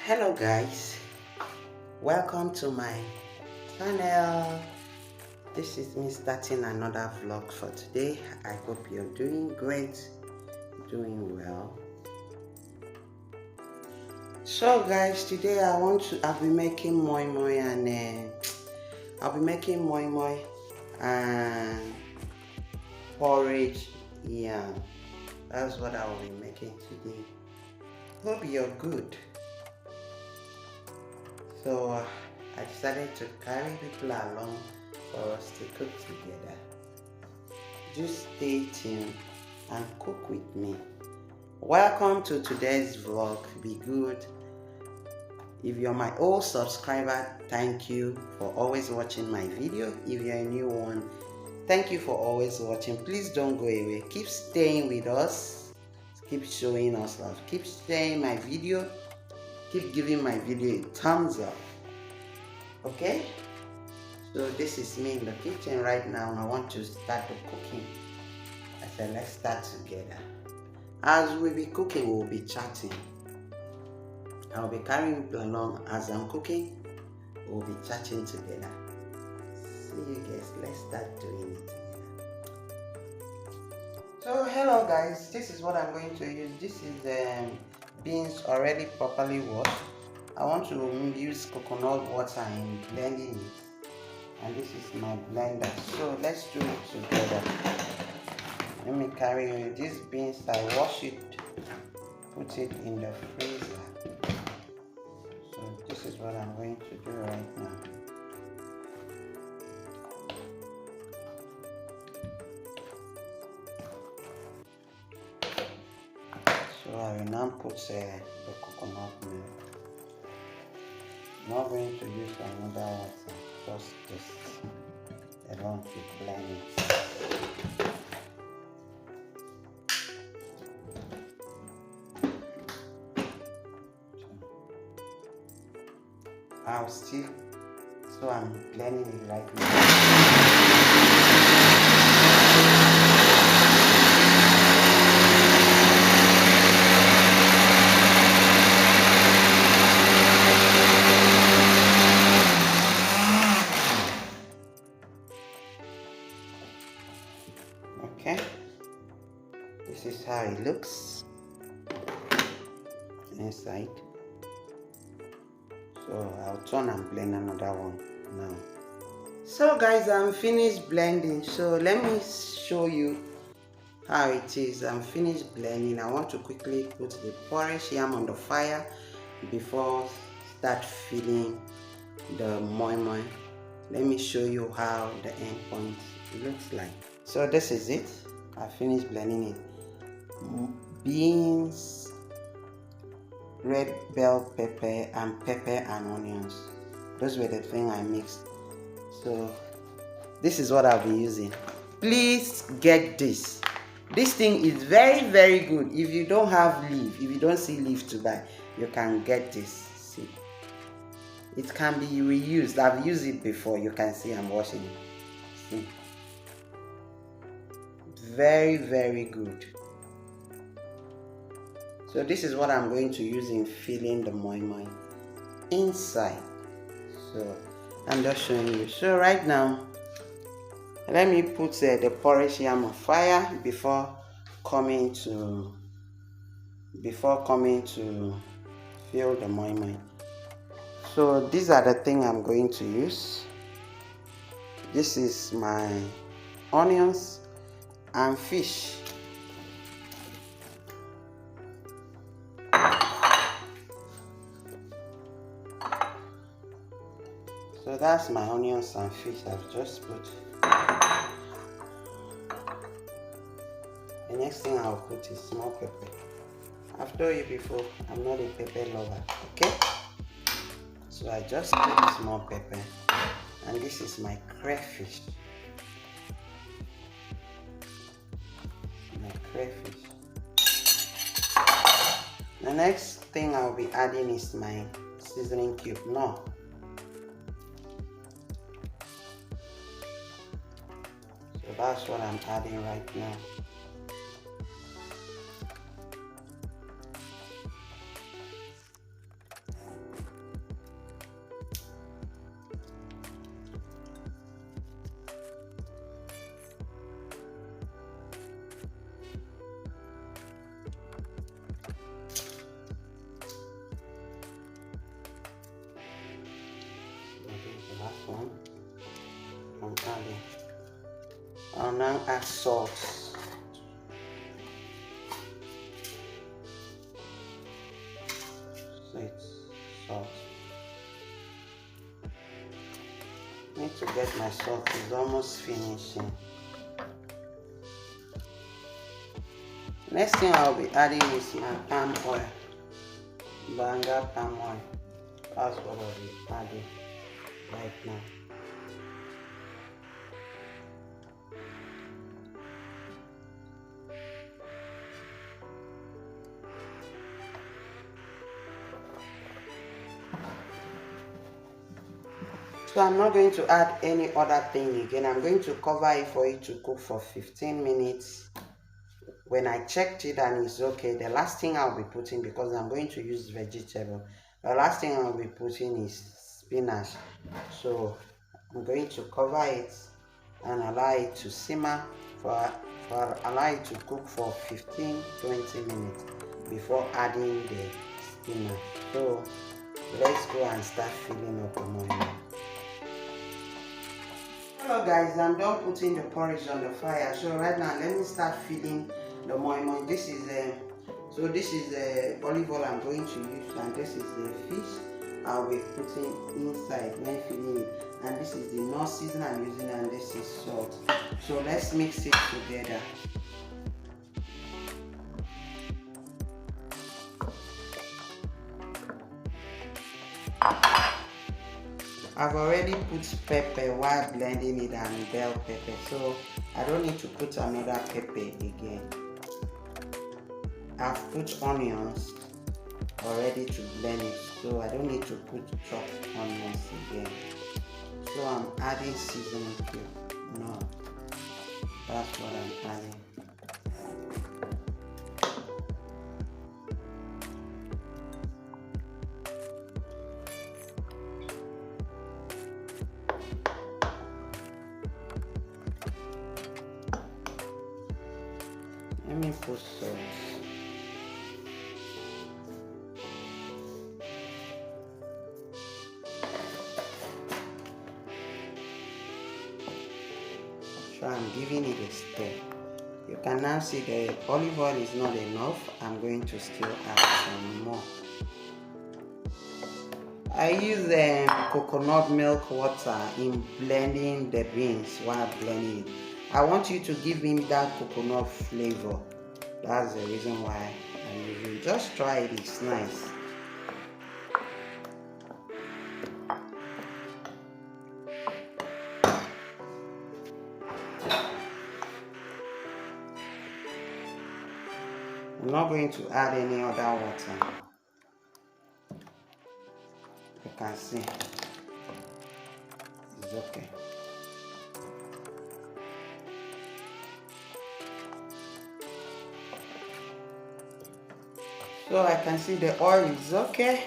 Hello guys, welcome to my channel. This is me starting another vlog for today. I hope you're doing great, doing well. So guys, today I'll be making moi moi and and porridge. Yeah, that's what I will be making today. Hope you're good. So I decided to carry people along for us to cook together. Just stay tuned and cook with me. Welcome to today's vlog. Be good. If you're my old subscriber, thank you for always watching my video. If you're a new one, thank you for always watching. Please don't go away. Keep staying with us. Keep showing us love. Keep sharing my video. Keep giving my video a thumbs up. Okay, so this is me in the kitchen right now. I want to start the cooking. I said let's start together. As we be cooking, we'll be chatting. I'll be carrying people along as I'm cooking. We'll be chatting together. See you guys, let's start doing it together. So hello guys, this is what I'm going to use. This is beans already properly washed. I want to use coconut water in blending it, and this is my blender. So let's do it together. Let me carry these beans. I wash it, put it in the freezer. So this is what I'm going to do right now. So I will now put the coconut milk. I'm not going to use another water, just this alone to blend it. So I'm blending it right now. Okay, this is how it looks inside. So I'll turn and blend another one now. So guys, I'm finished blending. So let me show you how it is. I'm finished blending. I want to quickly put the porridge yam on the fire before start filling the moi moi. Let me show you how the end point looks like. So this is it. I finished blending it. Beans, red bell pepper and onions. Those were the things I mixed. So this is what I'll be using. Please get this. This thing is very good. If you don't have leaf, if you don't see leaf to buy, you can get this. See, it can be reused. I've used it before. You can see I'm washing it. See, very good. So this is what I'm going to use in filling the moi moi inside. So I'm just showing you. So right now, let me put the porridge yam on fire before coming to fill the moi moi. So these are the things I'm going to use. This is my onions and fish. So that's my onions and fish I've just put. The next thing I'll put is small pepper. I've told you before, I'm not a pepper lover, okay? So I just put small pepper, and this is my crayfish. The next thing I'll be adding is my seasoning cube. No. So that's what I'm adding right now. I'll now add salt. Salt. Need to get my salt, it's almost finishing. Next thing I'll be adding is my palm oil. Banga palm oil. That's what I'll be adding right now. So I'm not going to add any other thing again. I'm going to cover it for it to cook for 15 minutes. When I checked it and it's okay, the last thing I'll be putting, because I'm going to use vegetable, the last thing I'll be putting is spinach. So I'm going to cover it and allow it to simmer allow it to cook for 15-20 minutes before adding the spinach. So let's go and start filling up the moi. Hello guys, I'm done putting the porridge on the fire. So right now let me start filling the moi. This is the olive oil I'm going to use, and this is the fish I'll be putting inside when filling it, and this is the nut season I'm using, and this is salt. So let's mix it together. I've already put pepper while blending it, and bell pepper, so I don't need to put another pepper again. I've put onions already to blend it, so I don't need to put chopped onions again. So I'm adding seasoning cube. No, that's what I'm adding. Let me put salt. So I'm giving it a stir. You can now see the olive oil is not enough. I'm going to still add some more. I use coconut milk water in blending the beans while blending it. I want you to give him that coconut flavor. That's the reason why I'm using it. Just try it, it's nice. I'm not going to add any other water. You can see it's okay. So I can see the oil is okay.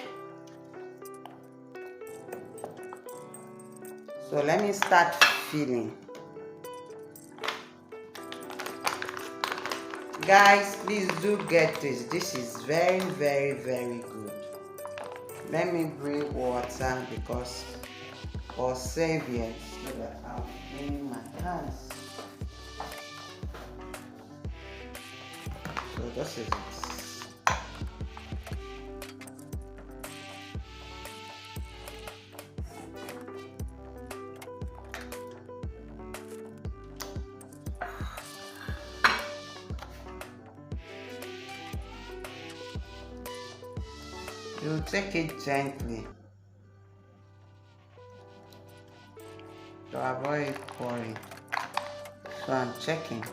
So let me start filling. Guys, please do get this. This is very, very, very good. Let me bring water or save it so that I'll clean my hands. So this is it. You take it gently to avoid pouring. So I'm checking.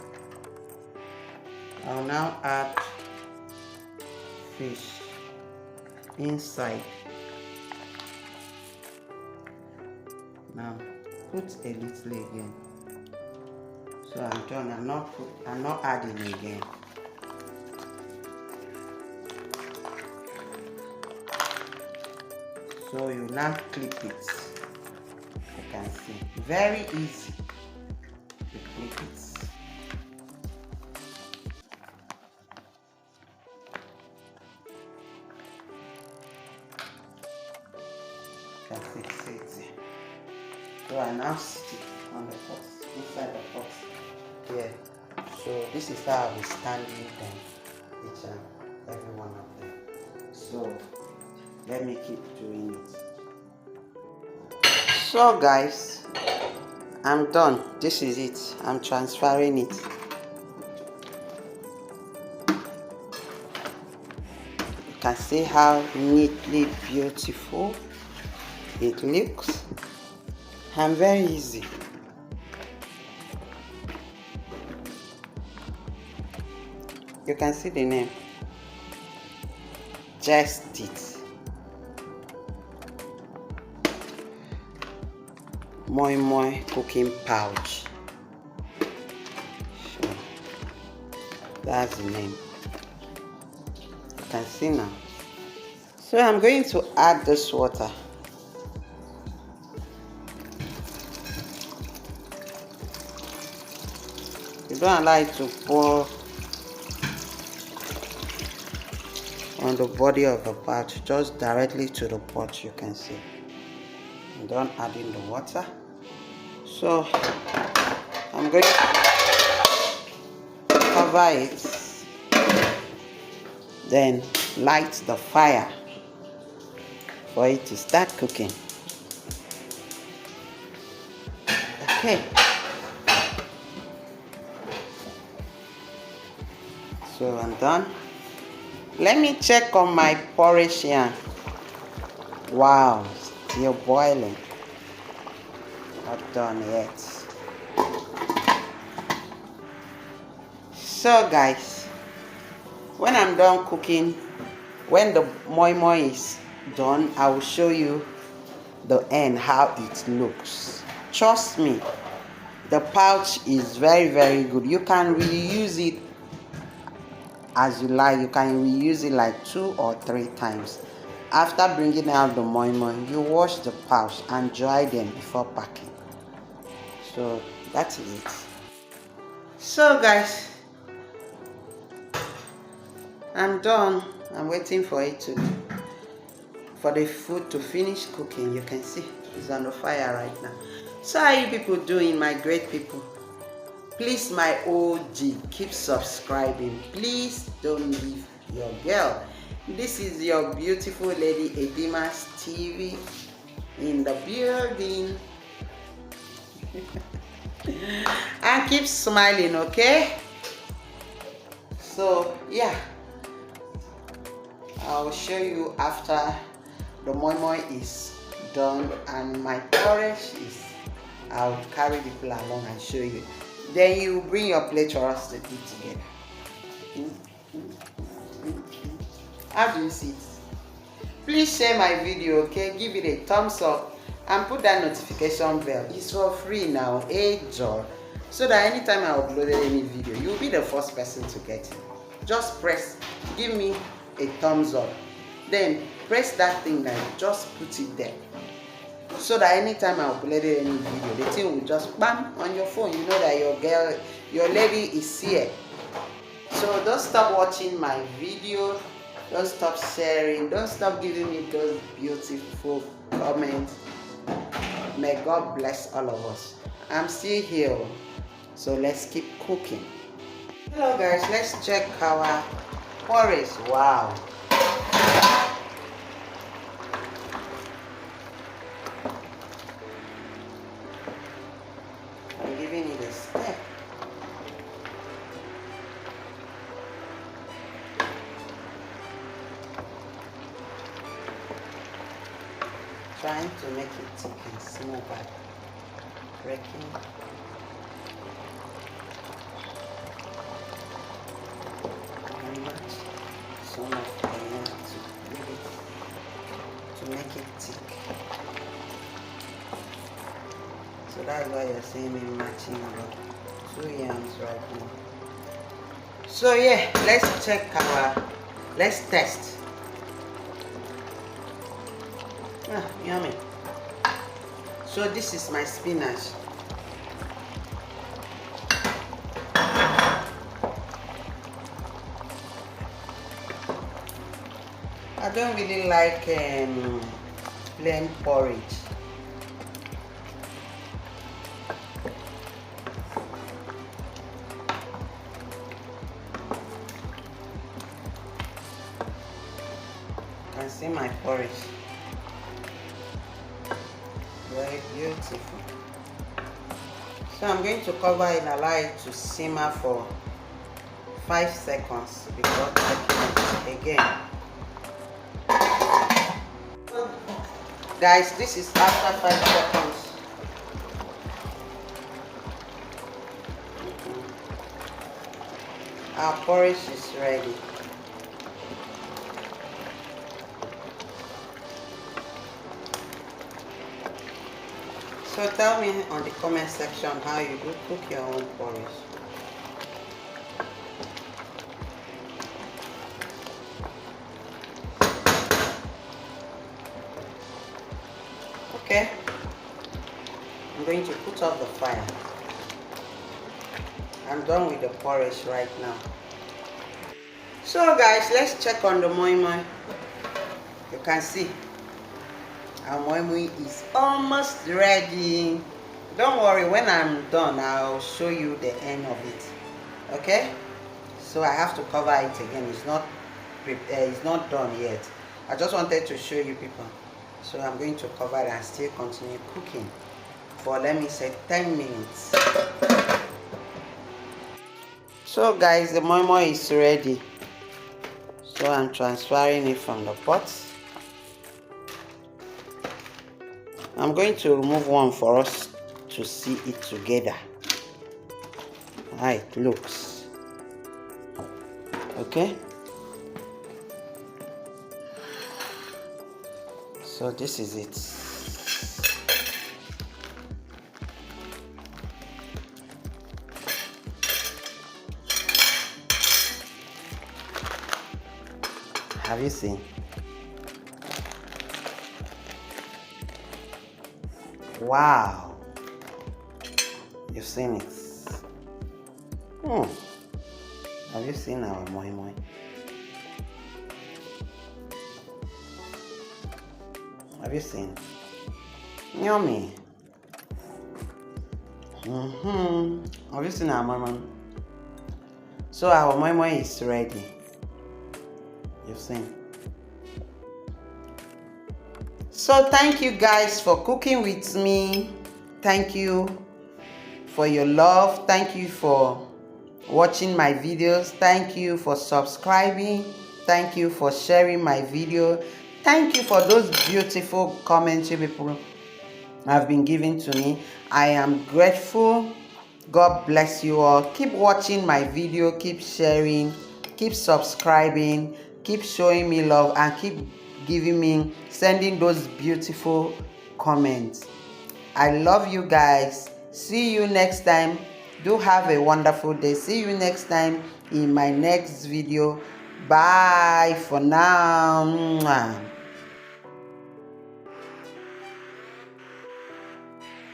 I'll now add fish inside. Now put a little again. So I'm done. I'm not adding again. So you now clip it. You can see. Very easy to clip it. You can fix it. So I now stick on the pot, inside the pot. this is how I'll be standing them, each and every one of them. So let me keep doing it. So guys, I'm done. This is it. I'm transferring it. You can see how neatly beautiful it looks, and very easy. You can see the name. Just it. Moi Moi cooking pouch. Sure. That's the name. You can see now. So I'm going to add this water. You don't allow it to pour on the body of the pouch, just directly to the pot. You can see. I'm done adding the water. So I'm going to cover it, then light the fire for it to start cooking. Okay. So I'm done. Let me check on my porridge here. Wow, still boiling. Not done yet. So guys, when I'm done cooking, when the moi moi is done, I will show you the end, how it looks. Trust me, the pouch is very good. You can reuse it as you like. You can reuse it like 2 or 3 times. After bringing out the moi moi, you wash the pouch and dry them before packing. So that's it. So guys, I'm done. I'm waiting for the food to finish cooking. You can see it's on the fire right now. So how you people doing, my great people? Please, my OG, keep subscribing. Please don't leave your girl. This is your beautiful lady EdimaTv in the building. And keep smiling, okay? So yeah, I'll show you after the moi moi is done and my porridge is. I'll carry the people along and show you. Then you bring your plate for us to eat together. How do you see it? Please share my video, okay? Give it a thumbs up and put that notification bell. It's for free now, Joy. So that anytime I upload any video, you'll be the first person to get it. Just give me a thumbs up. Then press that thing there, just put it there. So that anytime I upload any video, the thing will just bam on your phone. You know that your lady is here. So don't stop watching my video. Don't stop sharing. Don't stop giving me those beautiful comments. May God bless all of us. I'm still here. So let's keep cooking. Hello guys, let's check our porridge. Wow. I'm giving it a step. Trying to make it thick and smooth by breaking. Some of the to make it thick. So that's why you're seeing me matching the 2 yams right now. So yeah, let's test. Yummy. So this is my spinach. I don't really like plain porridge. See my porridge. Very beautiful. So I'm going to cover it and allow it to simmer for 5 seconds before checking it again. Guys, this is after 5 seconds. Our porridge is ready. So tell me on the comment section how you do cook your own porridge. Okay, I'm going to put off the fire. I'm done with the porridge right now. So guys, let's check on the moi moi. You can see our moi moi is almost ready. Don't worry, when I'm done I'll show you the end of it. Okay, so I have to cover it again. It's not done yet. I just wanted to show you people. So I'm going to cover it and still continue cooking for, let me say, 10 minutes. So guys, the moi moi is ready. So I'm transferring it from the pot. I'm going to remove one for us to see it together. How it looks. Okay. So this is it. Have you seen? Wow. You've seen it. Have you seen our moi moi? Have you seen? Yummy. Have you seen our moi moi? So our moi moi is ready. You've seen. So thank you guys for cooking with me. Thank you for your love. Thank you for watching my videos. Thank you for subscribing. Thank you for sharing my video. Thank you for those beautiful comments you people have been giving to me. I am grateful. God bless you all. Keep watching my video, keep sharing, keep subscribing, keep showing me love, and keep sending those beautiful comments. I love you guys. See you next time. Do have a wonderful day. See you next time in my next video. Bye for now.